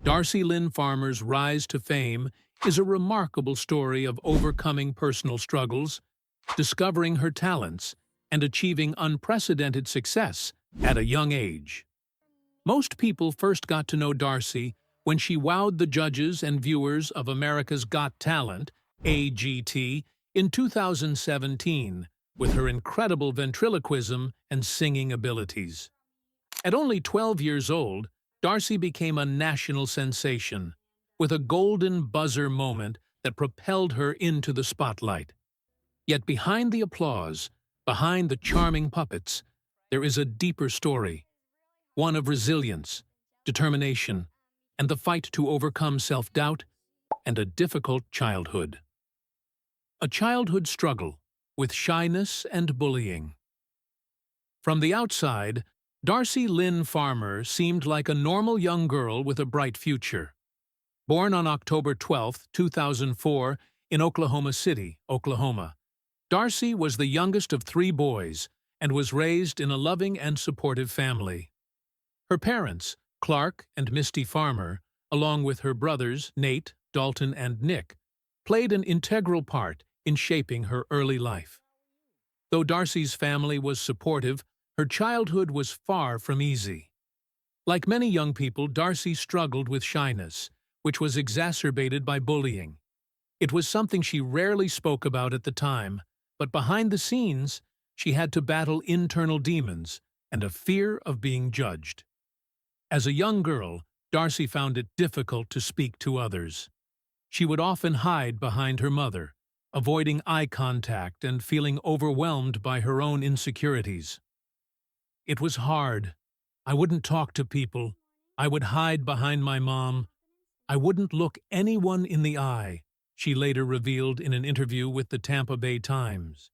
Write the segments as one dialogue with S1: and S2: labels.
S1: Darci Lynne Farmer's rise to fame is a remarkable story of overcoming personal struggles, discovering her talents, and achieving unprecedented success at a young age. Most people first got to know Darci when she wowed the judges and viewers of America's Got Talent, AGT, in 2017 with her incredible ventriloquism and singing abilities. At only 12 years old, Darci became a national sensation, with a golden buzzer moment that propelled her into the spotlight. Yet behind the applause, behind the charming puppets, there is a deeper story, one of resilience, determination, and the fight to overcome self-doubt and a difficult childhood. A childhood struggle with shyness and bullying. From the outside, Darci Lynne Farmer seemed like a normal young girl with a bright future. Born on October 12, 2004, in Oklahoma City, Oklahoma, Darci was the youngest of 3 boys and was raised in a loving and supportive family. Her parents, Clark and Misty Farmer, along with her brothers Nate, Dalton, and Nick, played an integral part in shaping her early life. Though Darci's family was supportive, her childhood was far from easy. Like many young people, Darci struggled with shyness, which was exacerbated by bullying. It was something she rarely spoke about at the time, but behind the scenes, she had to battle internal demons and a fear of being judged. As a young girl, Darci found it difficult to speak to others. She would often hide behind her mother, avoiding eye contact and feeling overwhelmed by her own insecurities. It was hard. I wouldn't talk to people. I would hide behind my mom. I wouldn't look anyone in the eye, she later revealed in an interview with the Tampa Bay Times.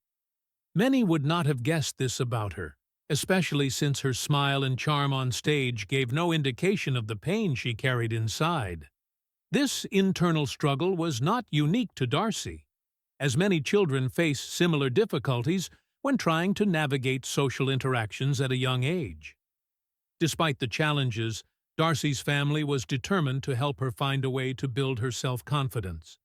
S1: Many would not have guessed this about her, especially since her smile and charm on stage gave no indication of the pain she carried inside. This internal struggle was not unique to Darci, as many children face similar difficulties when trying to navigate social interactions at a young age. Despite the challenges, Darci's family was determined to help her find a way to build her self-confidence.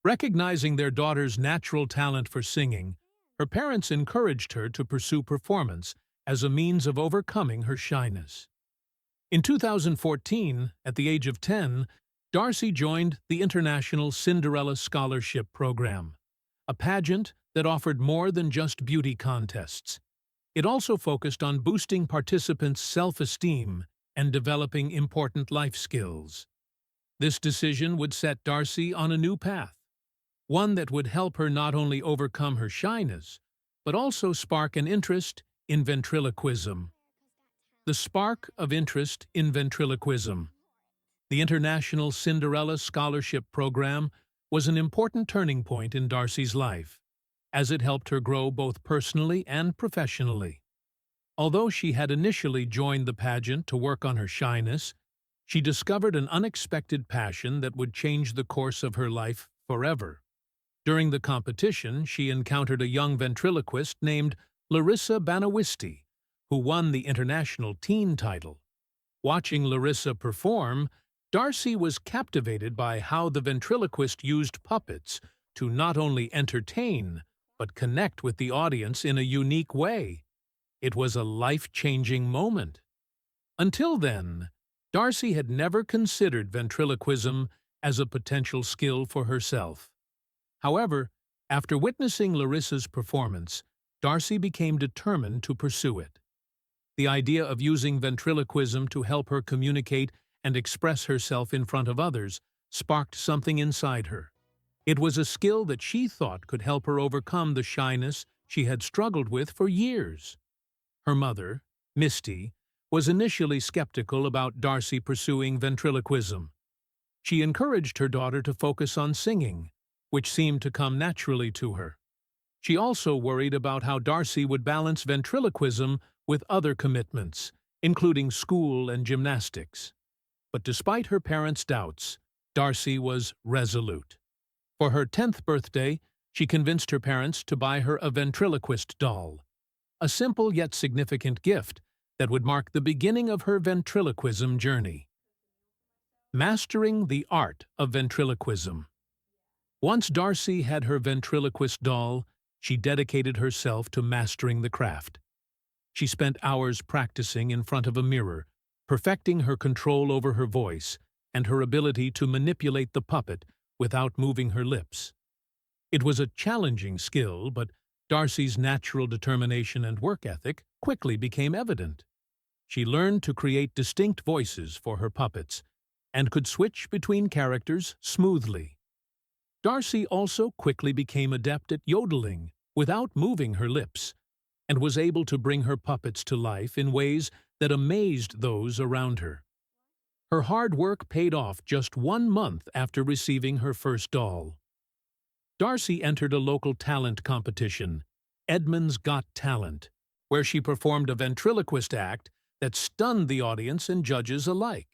S1: Recognizing their daughter's natural talent for singing, her parents encouraged her to pursue performance as a means of overcoming her shyness. In 2014, at the age of 10, Darci joined the International Cinderella Scholarship Program, a pageant that offered more than just beauty contests. It also focused on boosting participants' self-esteem and developing important life skills. This decision would set Darci on a new path, one that would help her not only overcome her shyness, but also spark an interest in ventriloquism. The spark of interest in ventriloquism. The International Cinderella Scholarship Program was an important turning point in Darci's life, as it helped her grow both personally and professionally. Although she had initially joined the pageant to work on her shyness, she discovered an unexpected passion that would change the course of her life forever. During the competition, she encountered a young ventriloquist named Larissa Banawisti, who won the international teen title. Watching Larissa perform, Darci was captivated by how the ventriloquist used puppets to not only entertain, but connect with the audience in a unique way. It was a life-changing moment. Until then, Darci had never considered ventriloquism as a potential skill for herself. However, after witnessing Larissa's performance, Darci became determined to pursue it. The idea of using ventriloquism to help her communicate and express herself in front of others sparked something inside her. It was a skill that she thought could help her overcome the shyness she had struggled with for years. Her mother, Misty, was initially skeptical about Darci pursuing ventriloquism. She encouraged her daughter to focus on singing, which seemed to come naturally to her. She also worried about how Darci would balance ventriloquism with other commitments, including school and gymnastics. But despite her parents' doubts, Darci was resolute. For her 10th birthday, she convinced her parents to buy her a ventriloquist doll, a simple yet significant gift that would mark the beginning of her ventriloquism journey. Mastering the art of ventriloquism. Once Darci had her ventriloquist doll, she dedicated herself to mastering the craft. She spent hours practicing in front of a mirror, perfecting her control over her voice and her ability to manipulate the puppet without moving her lips. It was a challenging skill, but Darci's natural determination and work ethic quickly became evident. She learned to create distinct voices for her puppets and could switch between characters smoothly. Darci also quickly became adept at yodeling without moving her lips, and was able to bring her puppets to life in ways that amazed those around her. Her hard work paid off just 1 month after receiving her first doll. Darci entered a local talent competition, Edmund's Got Talent, where she performed a ventriloquist act that stunned the audience and judges alike.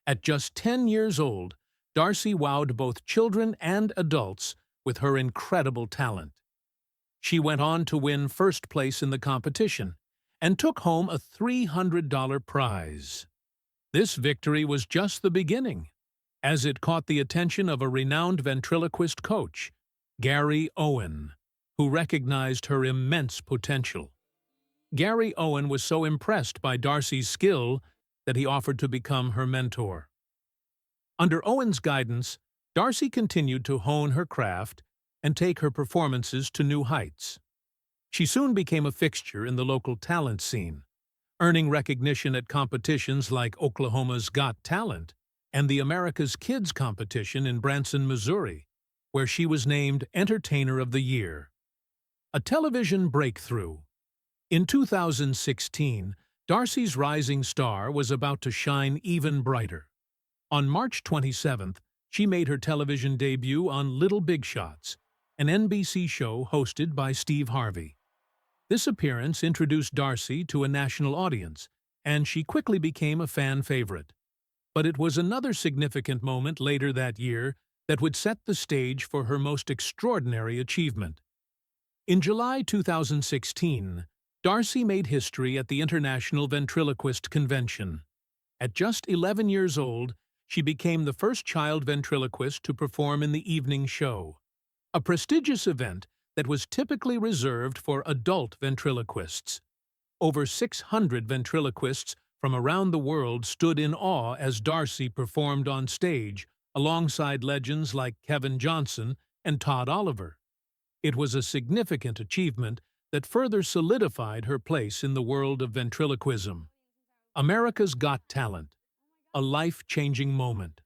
S1: At just 10 years old, Darci wowed both children and adults with her incredible talent. She went on to win first place in the competition and took home a $300 prize. This victory was just the beginning, as it caught the attention of a renowned ventriloquist coach, Gary Owen, who recognized her immense potential. Gary Owen was so impressed by Darci's skill that he offered to become her mentor. Under Owen's guidance, Darci continued to hone her craft and take her performances to new heights. She soon became a fixture in the local talent scene, earning recognition at competitions like Oklahoma's Got Talent and the America's Kids competition in Branson, Missouri, where she was named Entertainer of the Year. A television breakthrough. In 2016, Darci's rising star was about to shine even brighter. On March 27th, she made her television debut on Little Big Shots, an NBC show hosted by Steve Harvey. This appearance introduced Darci to a national audience, and she quickly became a fan favorite. But it was another significant moment later that year that would set the stage for her most extraordinary achievement. In July 2016, Darci made history at the International Ventriloquist Convention. At just 11 years old, she became the first child ventriloquist to perform in the evening show, a prestigious event that was typically reserved for adult ventriloquists. Over 600 ventriloquists from around the world stood in awe as Darci performed on stage alongside legends like Kevin Johnson and Todd Oliver. It was a significant achievement that further solidified her place in the world of ventriloquism. America's Got Talent, a life-changing moment.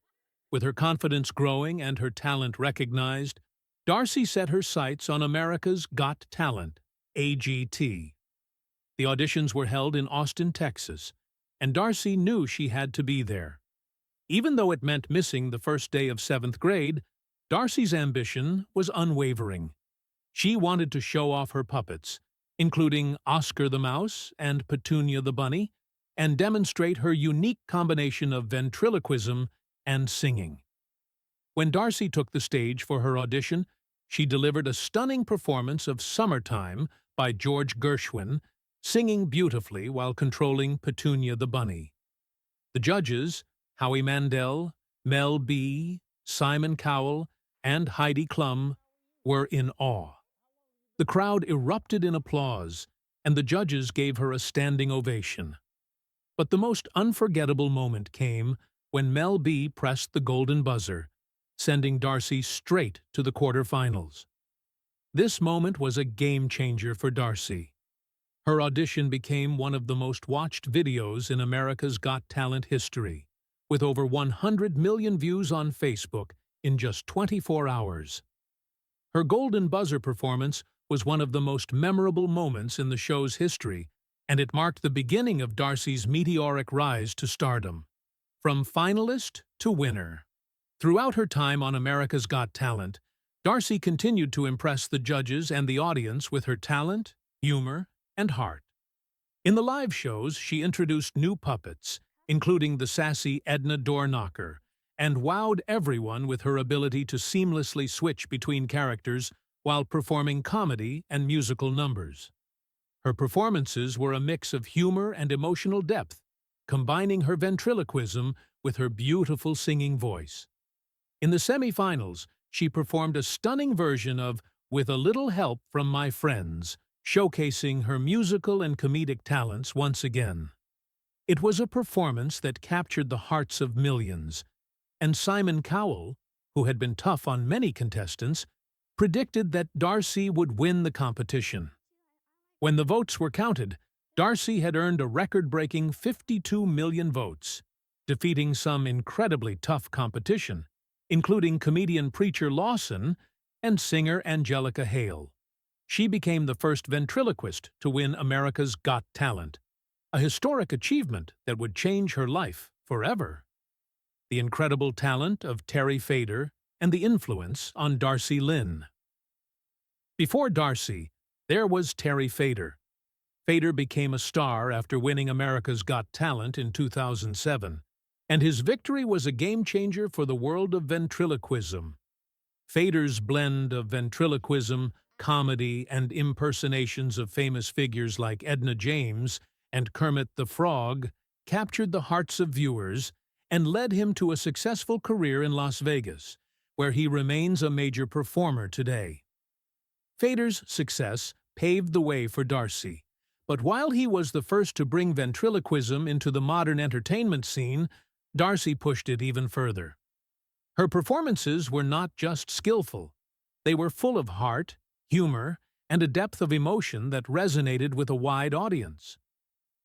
S1: With her confidence growing and her talent recognized, Darci set her sights on America's Got Talent, AGT. The auditions were held in Austin, Texas, and Darci knew she had to be there. Even though it meant missing the first day of 7th grade, Darci's ambition was unwavering. She wanted to show off her puppets, including Oscar the Mouse and Petunia the Bunny, and demonstrate her unique combination of ventriloquism and singing. When Darci took the stage for her audition, she delivered a stunning performance of Summertime by George Gershwin, singing beautifully while controlling Petunia the Bunny. The judges, Howie Mandel, Mel B, Simon Cowell, and Heidi Klum, were in awe. The crowd erupted in applause, and the judges gave her a standing ovation. But the most unforgettable moment came when Mel B pressed the golden buzzer, sending Darci straight to the quarterfinals. This moment was a game-changer for Darci. Her audition became one of the most watched videos in America's Got Talent history, with over 100 million views on Facebook in just 24 hours. Her golden buzzer performance was one of the most memorable moments in the show's history, and it marked the beginning of Darci's meteoric rise to stardom. From finalist to winner. Throughout her time on America's Got Talent, Darci continued to impress the judges and the audience with her talent, humor, and heart. In the live shows, she introduced new puppets, including the sassy Edna Doorknocker, and wowed everyone with her ability to seamlessly switch between characters while performing comedy and musical numbers. Her performances were a mix of humor and emotional depth, combining her ventriloquism with her beautiful singing voice. In the semifinals, she performed a stunning version of With a Little Help from My Friends, showcasing her musical and comedic talents once again. It was a performance that captured the hearts of millions, and Simon Cowell, who had been tough on many contestants, predicted that Darci would win the competition. When the votes were counted, Darci had earned a record-breaking 52 million votes, defeating some incredibly tough competition, including comedian Preacher Lawson and singer Angelica Hale. She became the first ventriloquist to win America's Got Talent, a historic achievement that would change her life forever. The incredible talent of Terry Fader and the influence on Darci Lynne. Before Darci, there was Terry Fader. Fader became a star after winning America's Got Talent in 2007, and his victory was a game-changer for the world of ventriloquism. Fader's blend of ventriloquism, comedy, and impersonations of famous figures like Edna James and Kermit the Frog captured the hearts of viewers and led him to a successful career in Las Vegas, where he remains a major performer today. Fader's success paved the way for Darci, but while he was the first to bring ventriloquism into the modern entertainment scene, Darci pushed it even further. Her performances were not just skillful. They were full of heart, humor, and a depth of emotion that resonated with a wide audience.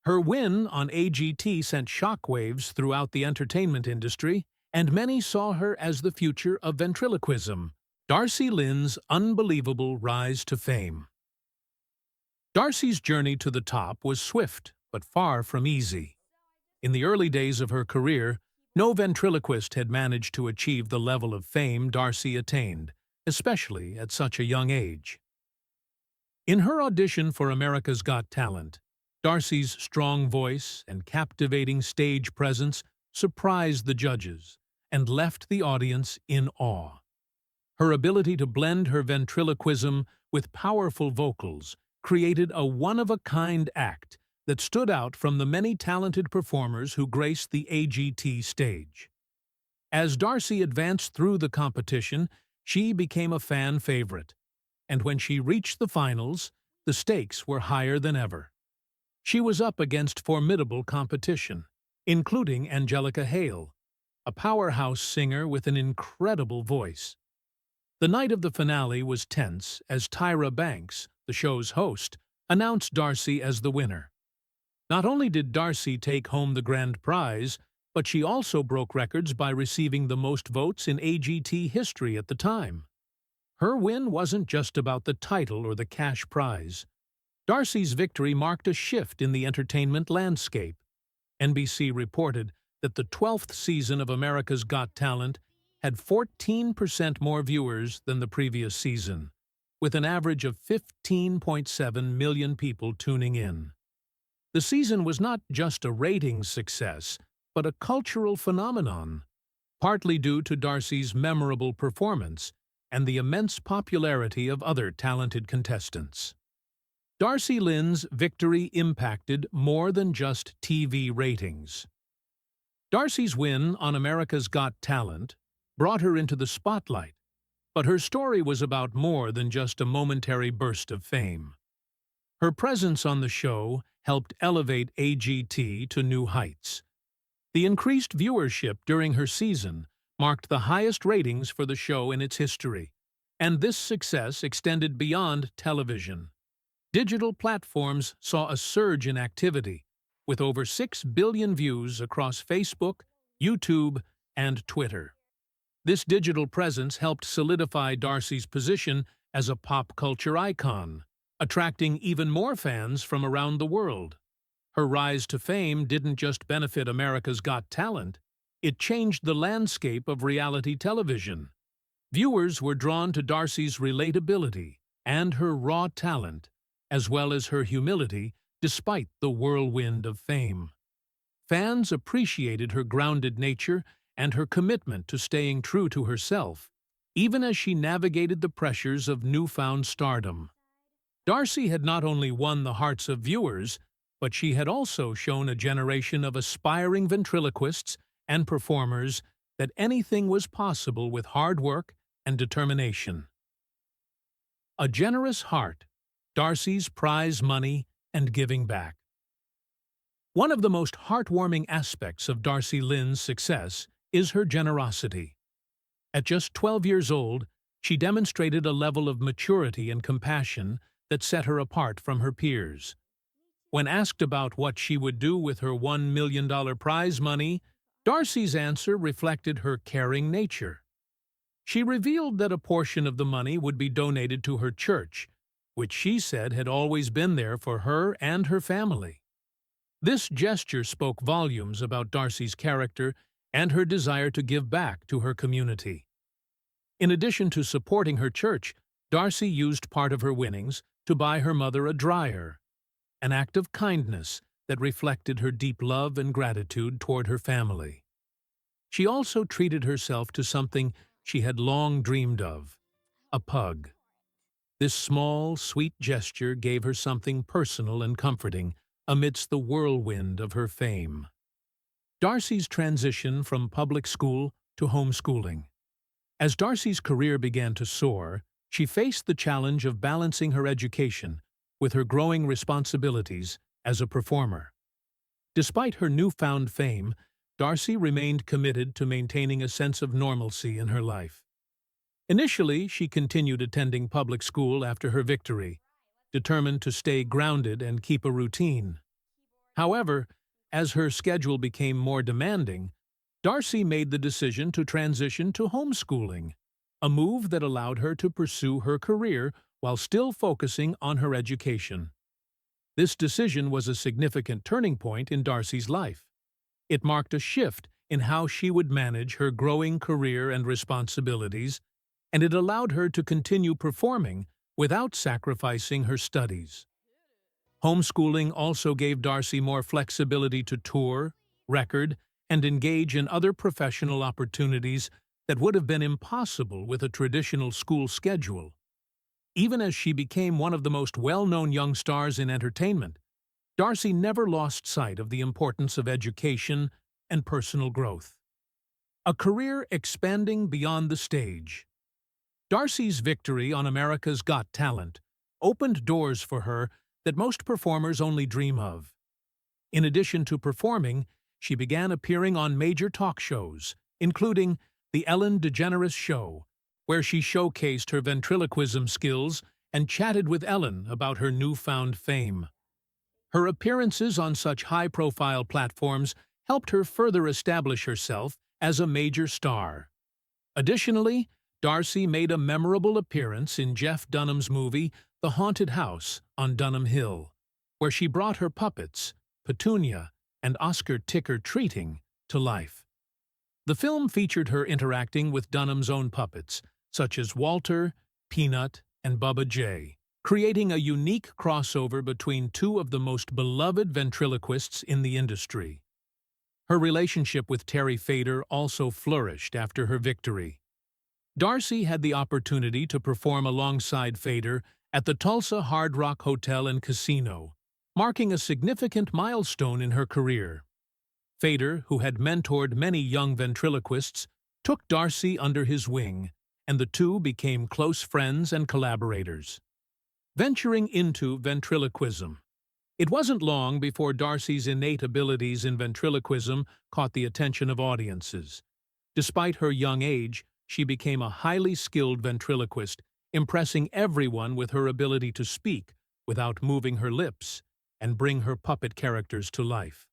S1: Her win on AGT sent shockwaves throughout the entertainment industry, and many saw her as the future of ventriloquism. Darci Lynne's unbelievable rise to fame. Darci's journey to the top was swift, but far from easy. In the early days of her career, no ventriloquist had managed to achieve the level of fame Darci attained, especially at such a young age. In her audition for America's Got Talent, Darci's strong voice and captivating stage presence surprised the judges and left the audience in awe. Her ability to blend her ventriloquism with powerful vocals created a one-of-a-kind act that stood out from the many talented performers who graced the AGT stage. As Darci advanced through the competition, she became a fan favorite, and when she reached the finals, the stakes were higher than ever. She was up against formidable competition, including Angelica Hale, a powerhouse singer with an incredible voice. The night of the finale was tense as Tyra Banks, the show's host, announced Darci as the winner. Not only did Darci take home the grand prize, but she also broke records by receiving the most votes in AGT history at the time. Her win wasn't just about the title or the cash prize. Darci's victory marked a shift in the entertainment landscape. NBC reported that the 12th season of America's Got Talent had 14% more viewers than the previous season, with an average of 15.7 million people tuning in. The season was not just a ratings success, but a cultural phenomenon, partly due to Darci's memorable performance and the immense popularity of other talented contestants. Darci Lynne's victory impacted more than just TV ratings. Darci's win on America's Got Talent brought her into the spotlight, but her story was about more than just a momentary burst of fame. Her presence on the show helped elevate AGT to new heights. The increased viewership during her season marked the highest ratings for the show in its history, and this success extended beyond television. Digital platforms saw a surge in activity, with over 6 billion views across Facebook, YouTube, and Twitter. This digital presence helped solidify Darci's position as a pop culture icon, attracting even more fans from around the world. Her rise to fame didn't just benefit America's Got Talent, it changed the landscape of reality television. Viewers were drawn to Darci's relatability and her raw talent, as well as her humility despite the whirlwind of fame. Fans appreciated her grounded nature and her commitment to staying true to herself, even as she navigated the pressures of newfound stardom. Darci had not only won the hearts of viewers, but she had also shown a generation of aspiring ventriloquists and performers that anything was possible with hard work and determination. A generous heart, Darci's prize money, and giving back. One of the most heartwarming aspects of Darci Lynne's success is her generosity. At just 12 years old, she demonstrated a level of maturity and compassion that set her apart from her peers. When asked about what she would do with her $1 million prize money, Darci's answer reflected her caring nature. She revealed that a portion of the money would be donated to her church, which she said had always been there for her and her family. This gesture spoke volumes about Darci's character and her desire to give back to her community. In addition to supporting her church, Darci used part of her winnings to buy her mother a dryer, an act of kindness that reflected her deep love and gratitude toward her family. She also treated herself to something she had long dreamed of, a pug. This small, sweet gesture gave her something personal and comforting amidst the whirlwind of her fame. Darci's transition from public school to homeschooling. As Darci's career began to soar, she faced the challenge of balancing her education with her growing responsibilities as a performer. Despite her newfound fame, Darci remained committed to maintaining a sense of normalcy in her life. Initially, she continued attending public school after her victory, determined to stay grounded and keep a routine. However, as her schedule became more demanding, Darci made the decision to transition to homeschooling, a move that allowed her to pursue her career while still focusing on her education. This decision was a significant turning point in Darci's life. It marked a shift in how she would manage her growing career and responsibilities, and it allowed her to continue performing without sacrificing her studies. Homeschooling also gave Darci more flexibility to tour, record, and engage in other professional opportunities that would have been impossible with a traditional school schedule. Even as she became one of the most well-known young stars in entertainment, Darci never lost sight of the importance of education and personal growth. A career expanding beyond the stage. Darci's victory on America's Got Talent opened doors for her that most performers only dream of. In addition to performing, she began appearing on major talk shows, including The Ellen DeGeneres Show, where she showcased her ventriloquism skills and chatted with Ellen about her newfound fame. Her appearances on such high-profile platforms helped her further establish herself as a major star. Additionally, Darci made a memorable appearance in Jeff Dunham's movie The Haunted House on Dunham Hill, where she brought her puppets, Petunia and Oscar Ticker Treating, to life. The film featured her interacting with Dunham's own puppets, such as Walter, Peanut, and Bubba J., creating a unique crossover between two of the most beloved ventriloquists in the industry. Her relationship with Terry Fader also flourished after her victory. Darci had the opportunity to perform alongside Fader at the Tulsa Hard Rock Hotel and Casino, marking a significant milestone in her career. Fader, who had mentored many young ventriloquists, took Darci under his wing, and the two became close friends and collaborators. Venturing into ventriloquism. It wasn't long before Darci's innate abilities in ventriloquism caught the attention of audiences. Despite her young age, she became a highly skilled ventriloquist, impressing everyone with her ability to speak without moving her lips and bring her puppet characters to life.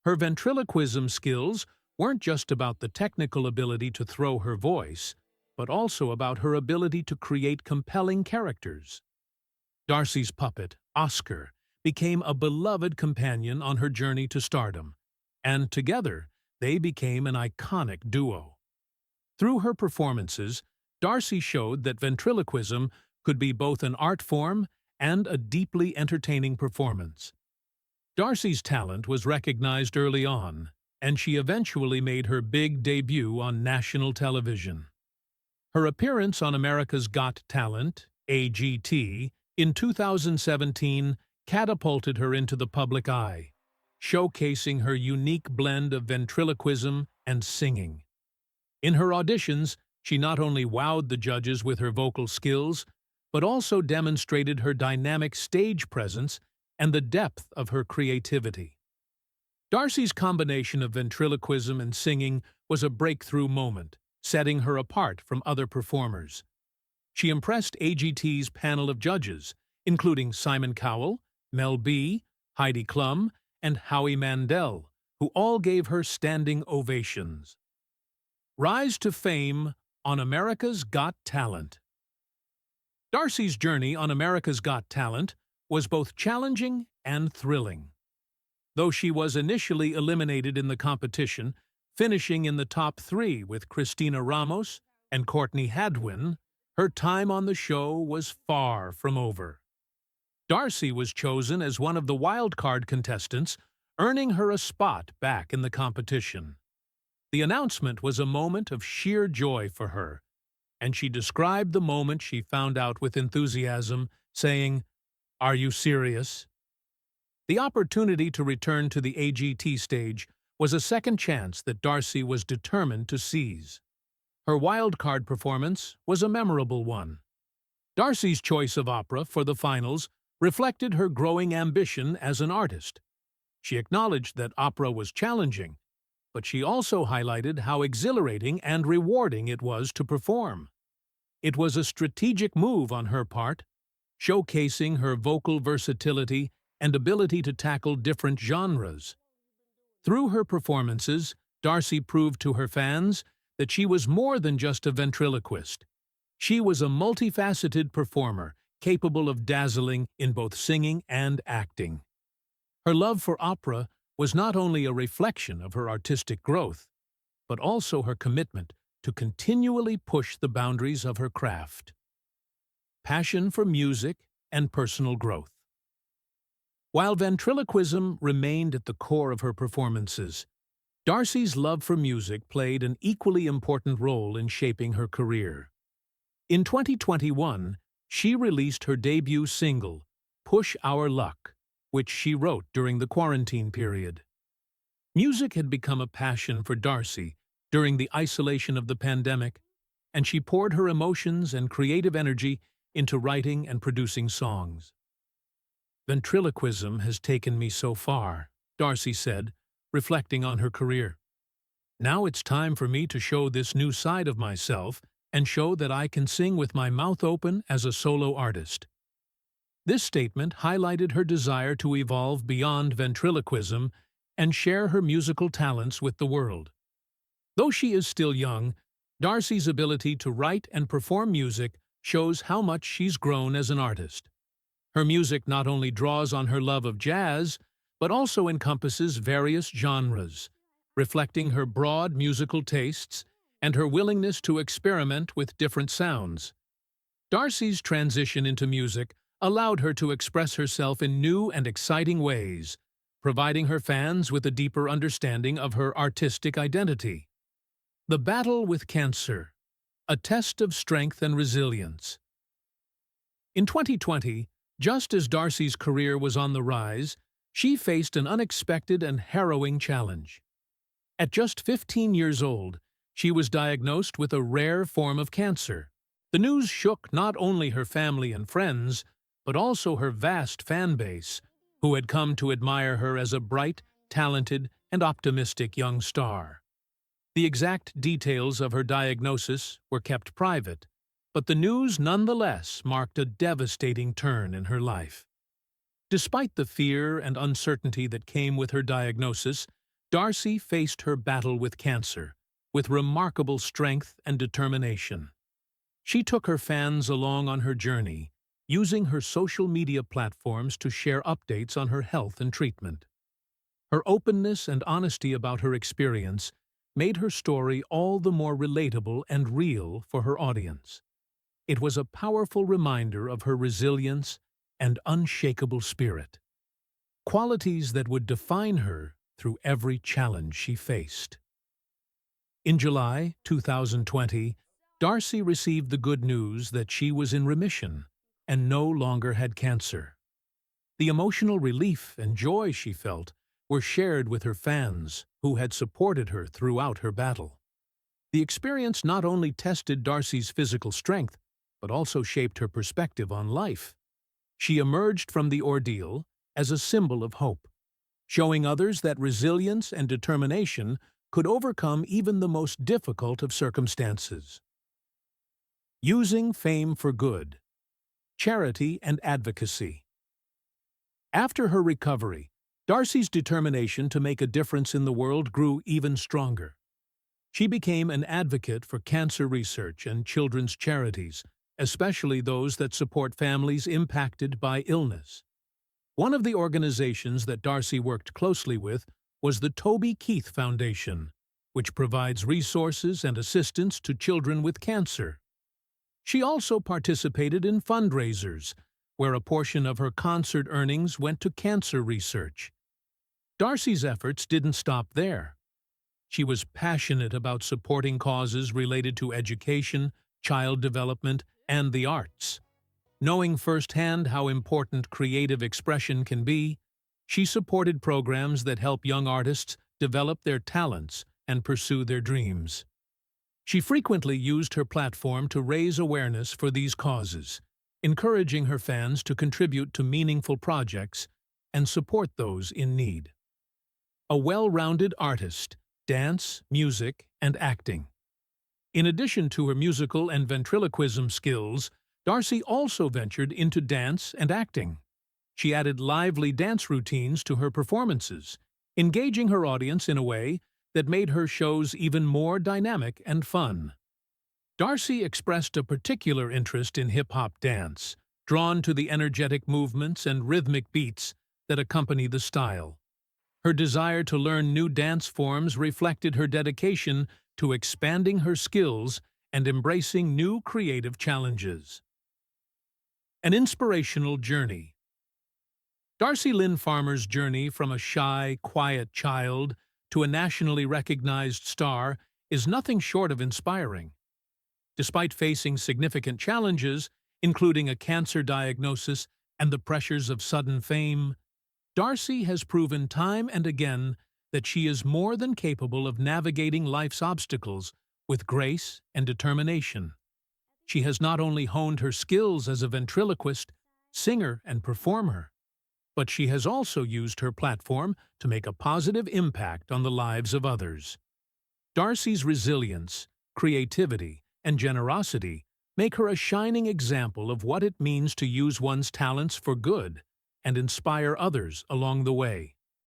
S1: Her ventriloquism skills weren't just about the technical ability to throw her voice, but also about her ability to create compelling characters. Darci's puppet, Oscar, became a beloved companion on her journey to stardom, and together they became an iconic duo. Through her performances, Darci showed that ventriloquism could be both an art form and a deeply entertaining performance. Darci's talent was recognized early on, and she eventually made her big debut on national television. Her appearance on America's Got Talent, AGT, in 2017 catapulted her into the public eye. showcasing her unique blend of ventriloquism and singing. In her auditions, she not only wowed the judges with her vocal skills, but also demonstrated her dynamic stage presence and the depth of her creativity. Darci's combination of ventriloquism and singing was a breakthrough moment, setting her apart from other performers. She impressed AGT's panel of judges, including Simon Cowell, Mel B., Heidi Klum, and Howie Mandel, who all gave her standing ovations. Rise to fame on America's Got Talent. Darci's journey on America's Got Talent was both challenging and thrilling. Though she was initially eliminated in the competition, finishing in the top 3 with Christina Ramos and Courtney Hadwin, her time on the show was far from over. Darci was chosen as one of the wildcard contestants, earning her a spot back in the competition. The announcement was a moment of sheer joy for her, and she described the moment she found out with enthusiasm, saying, "Are you serious?" The opportunity to return to the AGT stage was a second chance that Darci was determined to seize. Her wildcard performance was a memorable one. Darci's choice of opera for the finals reflected her growing ambition as an artist. She acknowledged that opera was challenging, but she also highlighted how exhilarating and rewarding it was to perform. It was a strategic move on her part, showcasing her vocal versatility and ability to tackle different genres. Through her performances, Darci proved to her fans that she was more than just a ventriloquist. She was a multifaceted performer, capable of dazzling in both singing and acting. Her love for opera was not only a reflection of her artistic growth, but also her commitment to continually push the boundaries of her craft. Passion for music and personal growth. While ventriloquism remained at the core of her performances, Darci's love for music played an equally important role in shaping her career. In 2021, she released her debut single, "Push Our Luck," which she wrote during the quarantine period. Music had become a passion for Darci during the isolation of the pandemic, and she poured her emotions and creative energy into writing and producing songs. "Ventriloquism has taken me so far," Darci said, reflecting on her career. "Now it's time for me to show this new side of myself and show that I can sing with my mouth open as a solo artist." This statement highlighted her desire to evolve beyond ventriloquism and share her musical talents with the world. Though she is still young, Darci's ability to write and perform music shows how much she's grown as an artist. Her music not only draws on her love of jazz, but also encompasses various genres, reflecting her broad musical tastes and her willingness to experiment with different sounds. Darci's transition into music allowed her to express herself in new and exciting ways, providing her fans with a deeper understanding of her artistic identity. The battle with cancer, a test of strength and resilience. In 2020, just as Darci's career was on the rise, she faced an unexpected and harrowing challenge. At just 15 years old, she was diagnosed with a rare form of cancer. The news shook not only her family and friends, but also her vast fan base, who had come to admire her as a bright, talented, and optimistic young star. The exact details of her diagnosis were kept private, but the news nonetheless marked a devastating turn in her life. Despite the fear and uncertainty that came with her diagnosis, Darci faced her battle with cancer with remarkable strength and determination. She took her fans along on her journey, using her social media platforms to share updates on her health and treatment. Her openness and honesty about her experience made her story all the more relatable and real for her audience. It was a powerful reminder of her resilience and unshakable spirit, qualities that would define her through every challenge she faced. In July 2020, Darci received the good news that she was in remission and no longer had cancer. The emotional relief and joy she felt were shared with her fans, who had supported her throughout her battle. The experience not only tested Darci's physical strength, but also shaped her perspective on life. She emerged from the ordeal as a symbol of hope, showing others that resilience and determination could overcome even the most difficult of circumstances. Using fame for good, charity and advocacy. After her recovery, Darci's determination to make a difference in the world grew even stronger. She became an advocate for cancer research and children's charities, especially those that support families impacted by illness. One of the organizations that Darci worked closely with was the Toby Keith Foundation, which provides resources and assistance to children with cancer. She also participated in fundraisers, where a portion of her concert earnings went to cancer research. Darci's efforts didn't stop there. She was passionate about supporting causes related to education, child development, and the arts. Knowing firsthand how important creative expression can be, she supported programs that help young artists develop their talents and pursue their dreams. She frequently used her platform to raise awareness for these causes, encouraging her fans to contribute to meaningful projects and support those in need. A well-rounded artist, dance, music, and acting. In addition to her musical and ventriloquism skills, Darci also ventured into dance and acting. She added lively dance routines to her performances, engaging her audience in a way that made her shows even more dynamic and fun. Darci expressed a particular interest in hip-hop dance, drawn to the energetic movements and rhythmic beats that accompany the style. Her desire to learn new dance forms reflected her dedication to expanding her skills and embracing new creative challenges. An inspirational journey. Darci Lynne Farmer's journey from a shy, quiet child to a nationally recognized star is nothing short of inspiring. Despite facing significant challenges, including a cancer diagnosis and the pressures of sudden fame, Darci has proven time and again that she is more than capable of navigating life's obstacles with grace and determination. She has not only honed her skills as a ventriloquist, singer, and performer, but she has also used her platform to make a positive impact on the lives of others. Darci's resilience, creativity, and generosity make her a shining example of what it means to use one's talents for good and inspire others along the way.